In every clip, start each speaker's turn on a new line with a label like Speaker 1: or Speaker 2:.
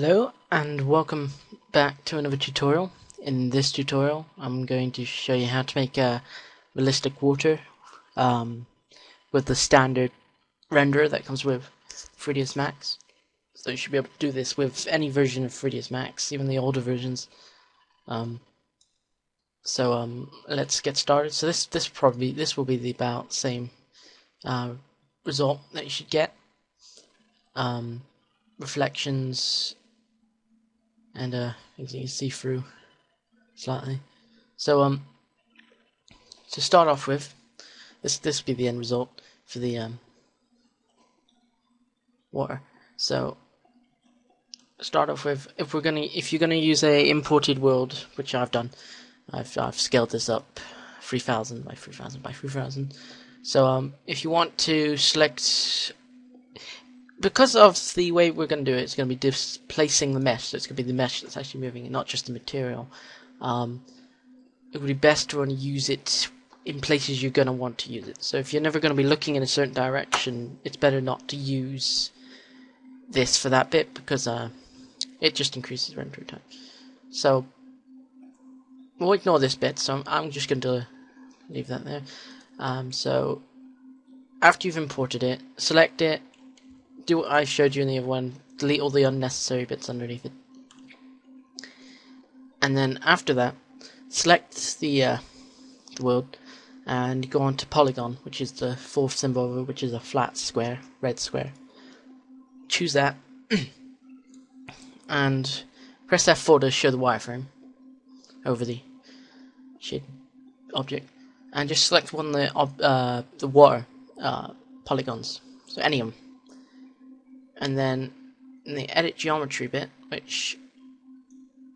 Speaker 1: Hello and welcome back to another tutorial. In this tutorial I'm going to show you how to make a realistic water with the standard renderer that comes with 3ds Max. So you should be able to do this with any version of 3ds Max, even the older versions. Let's get started. So this will be the about same result that you should get. Reflections and things you can see through slightly. So to start off with, this will be the end result for the water. So start off with, if you're gonna use a imported world, which I've done, I've scaled this up 3000 by 3000 by 3000. So if you want to select, because of the way we're going to do it, it's going to be displacing the mesh, so it's going to be the mesh that's actually moving and not just the material. It would be best to only use it in places you're going to want to use it. So if you're never going to be looking in a certain direction, it's better not to use this for that bit, because it just increases render time. So we'll ignore this bit, so I'm just going to leave that there. So after you've imported it, select it, do what I showed you in the other one, delete all the unnecessary bits underneath it, and then after that select the world and go on to polygon, which is the fourth symbol over, which is a flat square, red square. Choose that and press F4 to show the wireframe over the shade object, and just select one of the water polygons, so any of them. And then in the edit geometry bit, which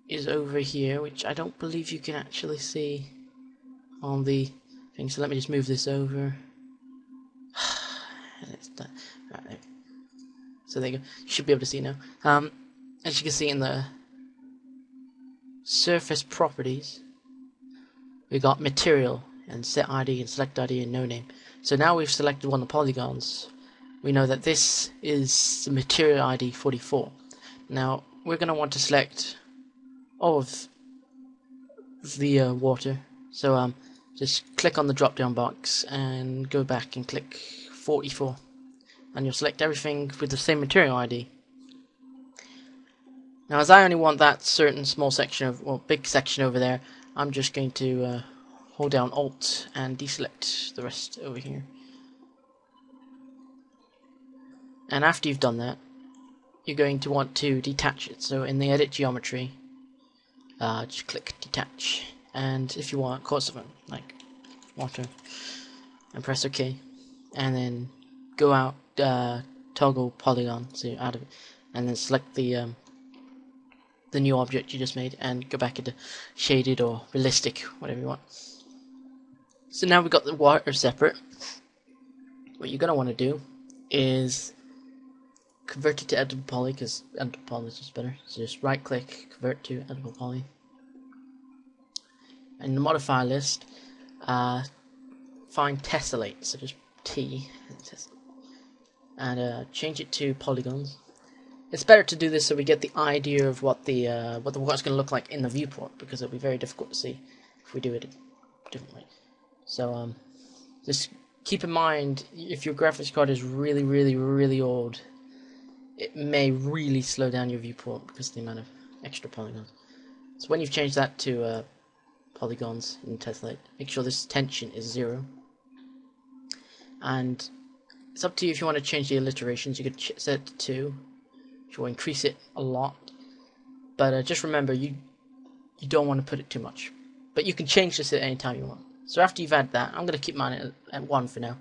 Speaker 1: is over here, which I don't believe you can actually see on the thing, so let me just move this over. Right there. So there you go. You should be able to see now. As you can see in the surface properties, we got material and set ID and select ID and no name. So now we've selected one of the polygons, we know that this is the material ID 44. Now we're going to want to select all of the water. So just click on the drop down box and go back and click 44, and you'll select everything with the same material ID. Now as I only want that certain small section of, well, big section over there, I'm just going to hold down Alt and deselect the rest over here. And after you've done that, you're going to want to detach it. So in the edit geometry, just click detach, and if you want, cause of it, like water, and press OK, and then go out, toggle polygon, so you're out of it, and then select the new object you just made and go back into shaded or realistic, whatever you want. So now we've got the water separate. What you're going to want to do is convert it to editable poly, because editable poly is just better. So just right click, convert to editable poly. And in the modifier list, find tessellate, so just T and change it to polygons. It's better to do this so we get the idea of what the water's going to look like in the viewport, because it'll be very difficult to see if we do it a different way. So just keep in mind, if your graphics card is really old, it may really slow down your viewport because of the amount of extra polygons. So when you've changed that to polygons in tessellate, make sure this tension is 0. And it's up to you if you want to change the alliterations. You could set it to 2, which will increase it a lot. But just remember, you don't want to put it too much. But you can change this at any time you want. So after you've added that, I'm going to keep mine at 1 for now.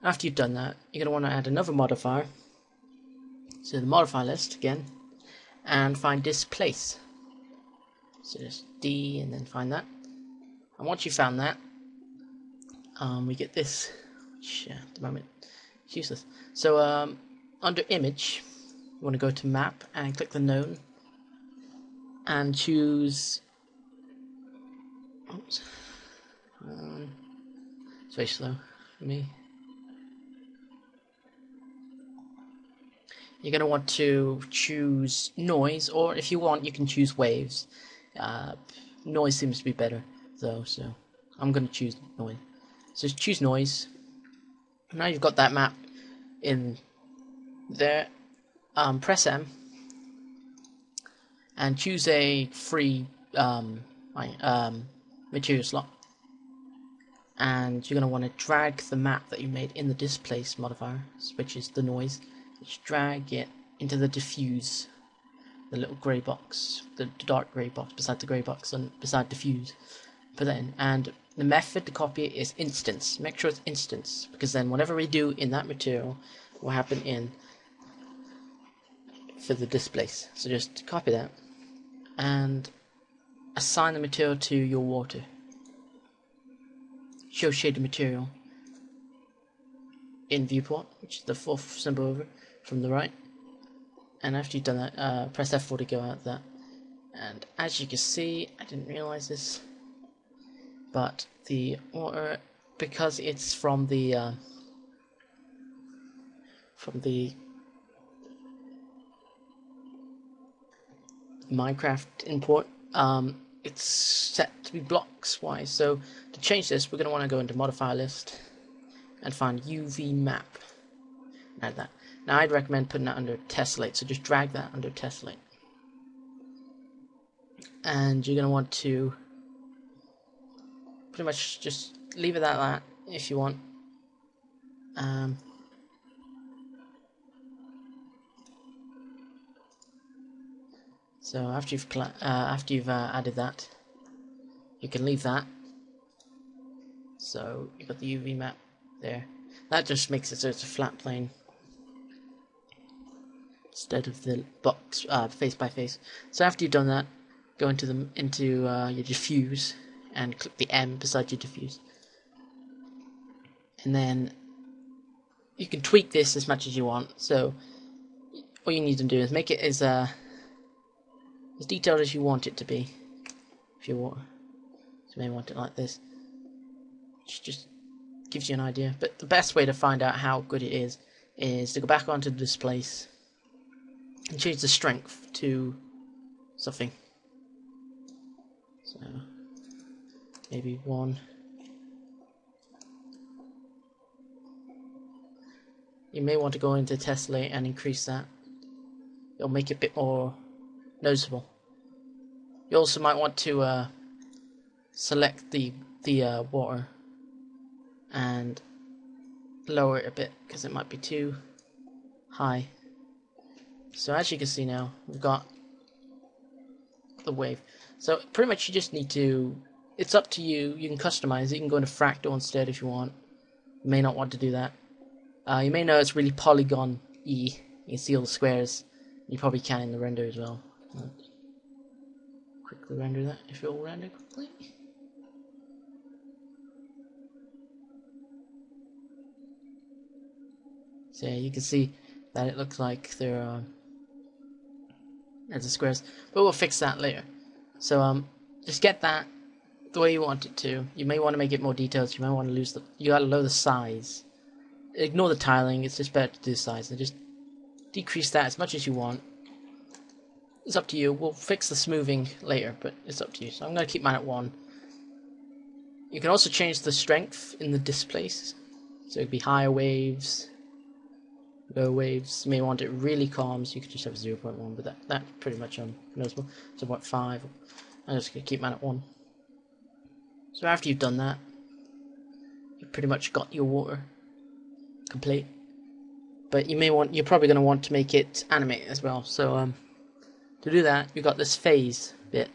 Speaker 1: After you've done that, you're going to want to add another modifier. So the modifier list again, and find displace. So just D and then find that. And once you've found that, we get this, which at the moment is useless. So under image, you want to go to map and click the known and choose. Oops. It's very slow for me. you're going to want to choose noise, or if you want, you can choose waves. Noise seems to be better, though, so I'm going to choose noise. So choose noise. Now you've got that map in there. Press M and choose a free material slot. And you're going to want to drag the map that you made in the displace modifier, which is the noise. Just drag it into the diffuse, the little grey box, the dark grey box beside the grey box and beside diffuse. Put that in, and the method to copy it is instance. Make sure it's instance, because then whatever we do in that material will happen in for the displace. So just copy that and assign the material to your water. Show shaded material in viewport, which is the fourth symbol over from the right. And after you've done that, press F4 to go out of that. And as you can see, I didn't realize this, but the water, because it's from the Minecraft import, it's set to be blocks wise. So to change this, we're going to want to go into modifier list and find UV map. Add that. Now I'd recommend putting that under tessellate, so just drag that under tessellate. And you're going to want to pretty much just leave it at that if you want. So after you've added that, you can leave that. So you've got the UV map there. That just makes it so it's a flat plane instead of the box face by face. So after you've done that, go into your diffuse and click the M beside your diffuse, and then you can tweak this as much as you want. So all you need to do is make it as detailed as you want it to be. If you want, so maybe want it like this. Just gives you an idea. But the best way to find out how good it is to go back onto the displace and change the strength to something. So maybe 1. You may want to go into tessellate and increase that. It'll make it a bit more noticeable. You also might want to select the water and lower it a bit because it might be too high. So as you can see now, we've got the wave. So pretty much you just need to, it's up to you. You can customize it. You can go into fractal instead if you want. You may not want to do that. You may know it's really polygon-y. You can see all the squares. You probably can in the render as well. Let's quickly render that if it will render quickly. So yeah, you can see that it looks like there's the squares, but we'll fix that later. So just get that the way you want it to. You may want to make it more detailed. You may want to you gotta lower the size. Ignore the tiling. It's just better to do the size and just decrease that as much as you want. It's up to you. We'll fix the smoothing later, but it's up to you. So I'm going to keep mine at 1. You can also change the strength in the displace. So it'd be higher waves, low waves. You may want it really calm, so you could just have 0.1, but that's pretty much noticeable. So 0.5. I'm just going to keep mine at 1. So after you've done that, you've pretty much got your water complete. But you're probably going to want to make it animate as well. So to do that, you've got this phase bit.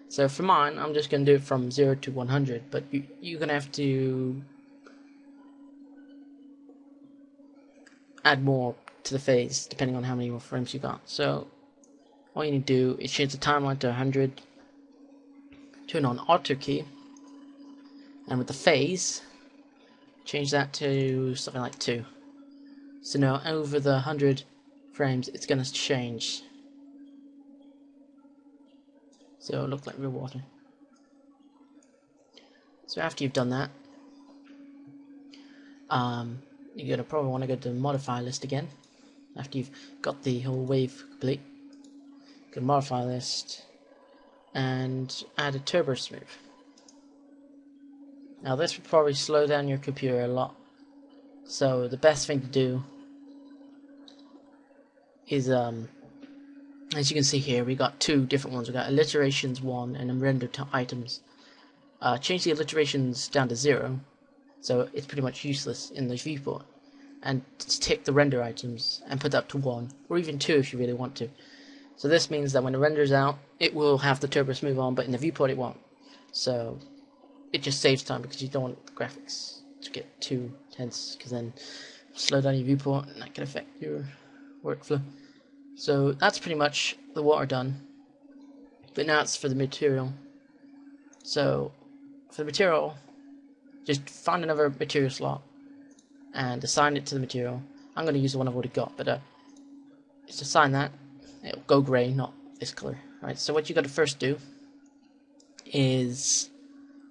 Speaker 1: So for mine, I'm just going to do it from 0 to 100, but you're going to have to add more to the phase depending on how many more frames you got. So all you need to do is change the timeline to 100, turn on auto key, and with the phase, change that to something like 2. So now over the 100 frames, it's going to change. So it'll look like real water. So after you've done that, you're going to probably want to go to the modifier list again. after you've got the whole wave complete. You can modify list and add a turbo smooth. Now this would probably slow down your computer a lot, so the best thing to do is as you can see here, we got two different ones. We got alliterations 1 and then render to items. Change the alliterations down to 0, so it's pretty much useless in the viewport, and tick the render items and put that to 1 or even 2 if you really want to. So this means that when it renders out, it will have the turbo smooth on, but in the viewport it won't. So it just saves time because you don't want the graphics to get too tense, because then slow down your viewport and that can affect your workflow. So that's pretty much the water done. But now it's for the material. So for the material, just find another material slot and assign it to the material. I'm going to use the one I've already got, but just assign that. It'll go grey, not this color. Right. So what you got to first do is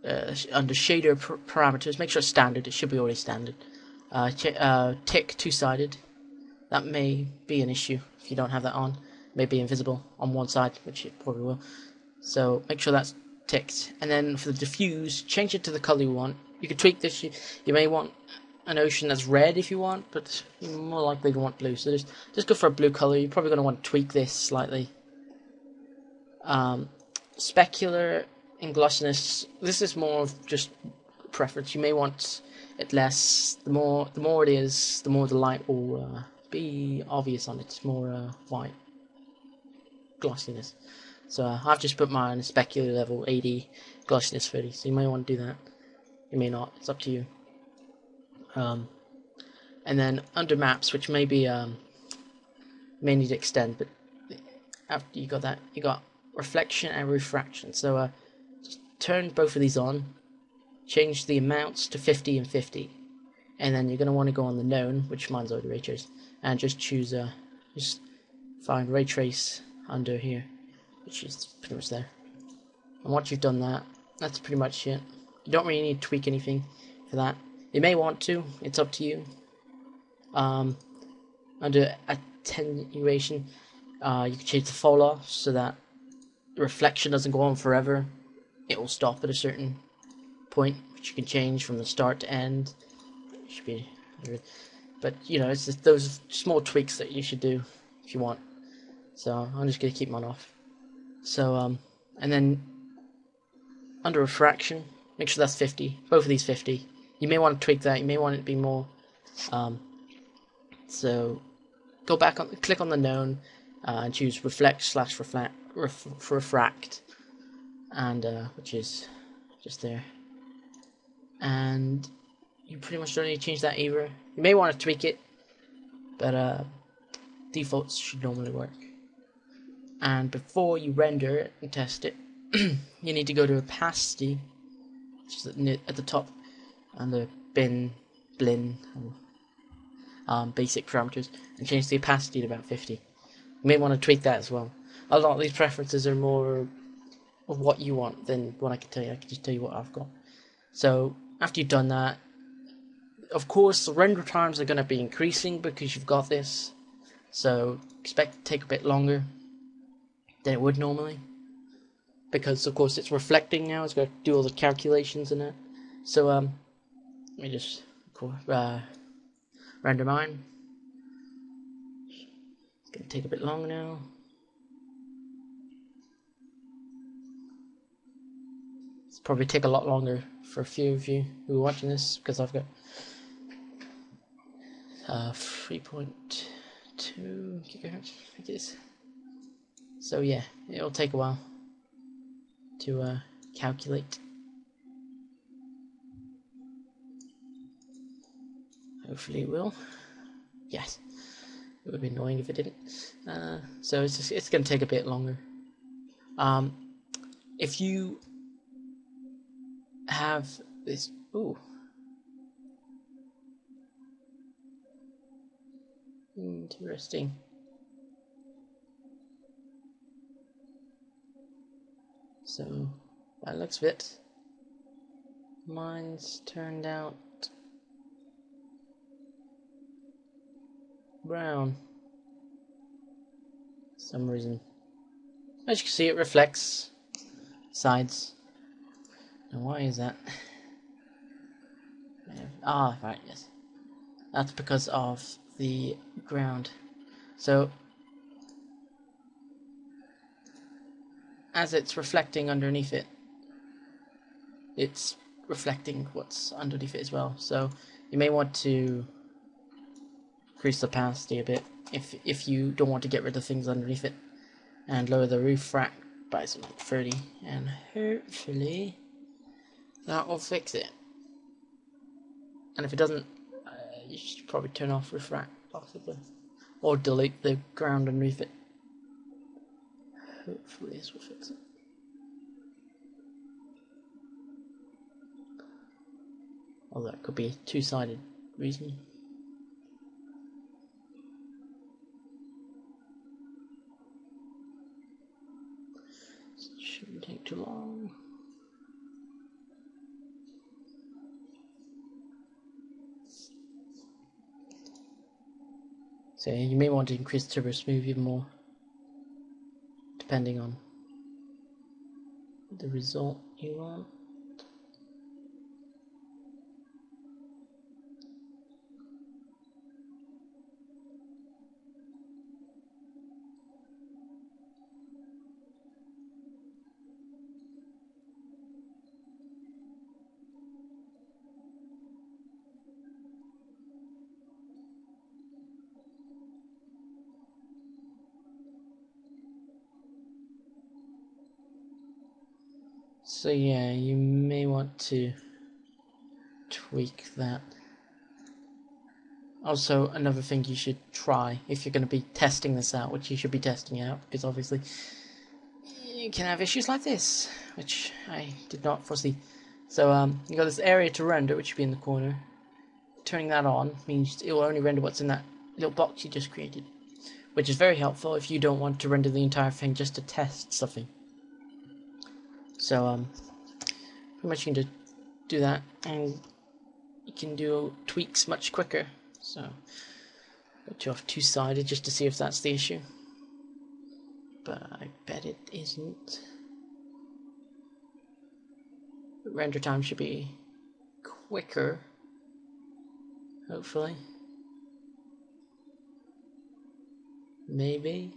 Speaker 1: under shader parameters, make sure it's standard. It should be already standard. Tick two-sided. That may be an issue if you don't have that on. It may be invisible on one side, which it probably will. So make sure that's ticked. And then for the diffuse, change it to the color you want. You can tweak this. You may want an ocean that's red if you want, but you're more likely to want blue. So just go for a blue color. You're probably going to want to tweak this slightly. Specular and glossiness. This is more of just preference. You may want it less. The more it is, the more the light will be obvious on it. It's more white glossiness. So I've just put mine specular level 80, glossiness 30. So you may want to do that. You may not. It's up to you. And then under maps, which may be may need to extend, but after you got that, you got reflection and refraction. So just turn both of these on, change the amounts to 50 and 50, and then you're going to want to go on the known, which mine's already ray trace, and just choose just find ray trace under here, which is pretty much there. And once you've done that, that's pretty much it. You don't really need to tweak anything for that. You may want to, it's up to you. Under attenuation, you can change the fall off so that the reflection doesn't go on forever. It will stop at a certain point, which you can change from the start to end. It should be, but you know, it's just those small tweaks that you should do if you want. So I'm just gonna keep mine off. So and then under refraction, make sure that's 50. Both of these 50. You may want to tweak that. You may want it to be more. So go back on, click on the known, and choose refract, and which is just there. And you pretty much don't need to change that either. You may want to tweak it, but defaults should normally work. And before you render it and test it, you need to go to opacity, which is at the top, under blin, basic parameters, and change the opacity to about 50. You may want to tweak that as well. A lot of these preferences are more of what you want than what I can tell you. I can just tell you what I've got. So after you've done that, of course the render times are going to be increasing because you've got this. So expect it to take a bit longer than it would normally, because of course it's reflecting now. It's got to do all the calculations in it. So let me just render mine. It's going to take a bit longer now. It's probably take a lot longer for a few of you who are watching this, because I've got 3.2 gigahertz, I guess. So yeah, it'll take a while to calculate. Hopefully it will. Yes, it would be annoying if it didn't. So it's going to take a bit longer. If you have this, interesting. So that looks of it. Mine's turned out brown. some reason. As you can see, it reflects sides. And why is that? Ah, right, yes. That's because of the ground. So, as it's reflecting underneath it, it's reflecting what's underneath it as well. So, you may want to increase the opacity a bit if you don't want to get rid of things underneath it, and lower the refract by something like 30, and hopefully that will fix it. And if it doesn't, you should probably turn off refract possibly, or delete the ground underneath it. Hopefully this will fix it. Although it could be a two-sided reason. Shouldn't take too long. So you may want to increase turbo smooth even more, depending on the result you want. So yeah, you may want to tweak that. Also, another thing you should try if you're going to be testing this out, which you should be testing out, because obviously you can have issues like this, which I did not foresee. So you got this area to render, which should be in the corner. Turning that on means it will only render what's in that little box you just created, which is very helpful if you don't want to render the entire thing just to test something. So pretty much you can just do that, and you can do tweaks much quicker. So go to off two-sided just to see if that's the issue, but I bet it isn't. The render time should be quicker, hopefully. Maybe.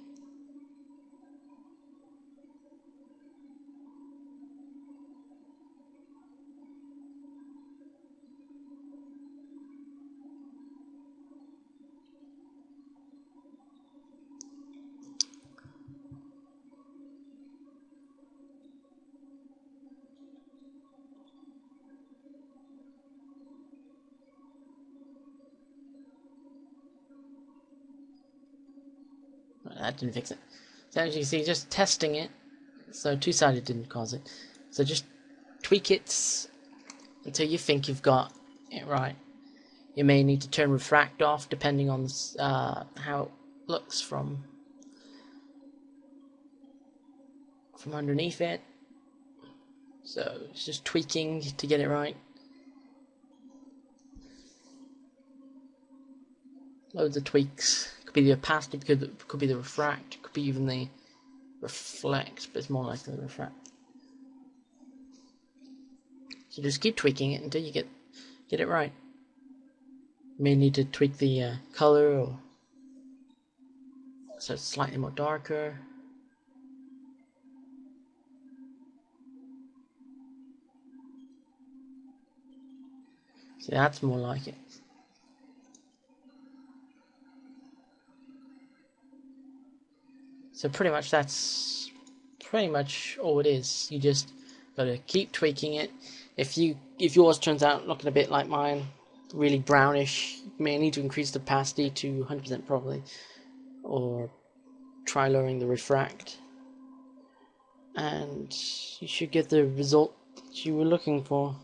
Speaker 1: That didn't fix it. So as you can see, just testing it. So two-sided didn't cause it. So just tweak it until you think you've got it right. You may need to turn refract off depending on how it looks from underneath it. So it's just tweaking to get it right. Loads of tweaks. Could be the opacity, could be the refract, could be even the reflect, but it's more likely the refract. So just keep tweaking it until you get it right. You may need to tweak the color, or so it's slightly more darker. So that's more like it. So pretty much that's pretty much all it is. You just gotta keep tweaking it. If yours turns out looking a bit like mine, really brownish, you may need to increase the opacity to 100% probably, or try lowering the refract, and you should get the result that you were looking for.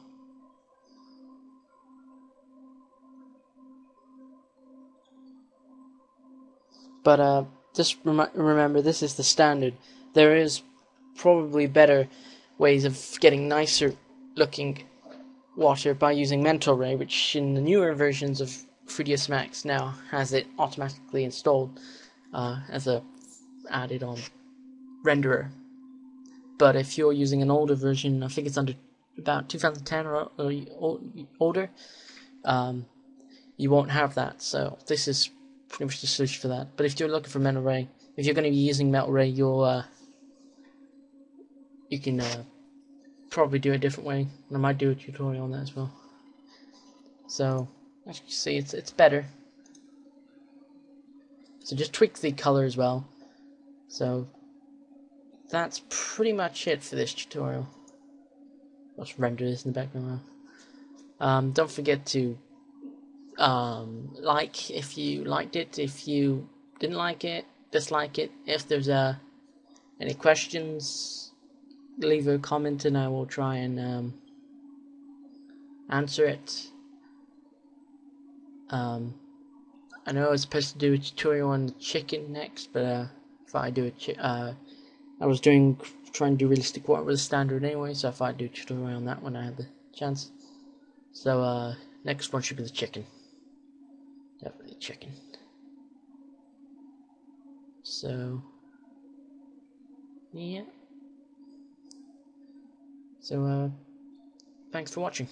Speaker 1: But just remember, this is the standard. There is probably better ways of getting nicer looking water by using Mental Ray, which in the newer versions of 3ds Max now has it automatically installed as a added on renderer. But if you're using an older version, I think it's under about 2010 or older, you won't have that. So this is pretty much the solution for that. But if you're looking for Metal Ray, if you're going to be using Metal Ray, you can probably do it a different way, and I might do a tutorial on that as well. So as you can see, it's better. So just tweak the color as well. So that's pretty much it for this tutorial. Let's render this in the background now. Don't forget to like if you liked it. If you didn't like it, dislike it. If there's any questions, leave a comment and I will try and answer it. I know I was supposed to do a tutorial on the chicken next, but if I do I was trying to do realistic water with a standard anyway, so if I do a tutorial on that when I have the chance. So next one should be the chicken. Definitely chicken. So yeah. So thanks for watching.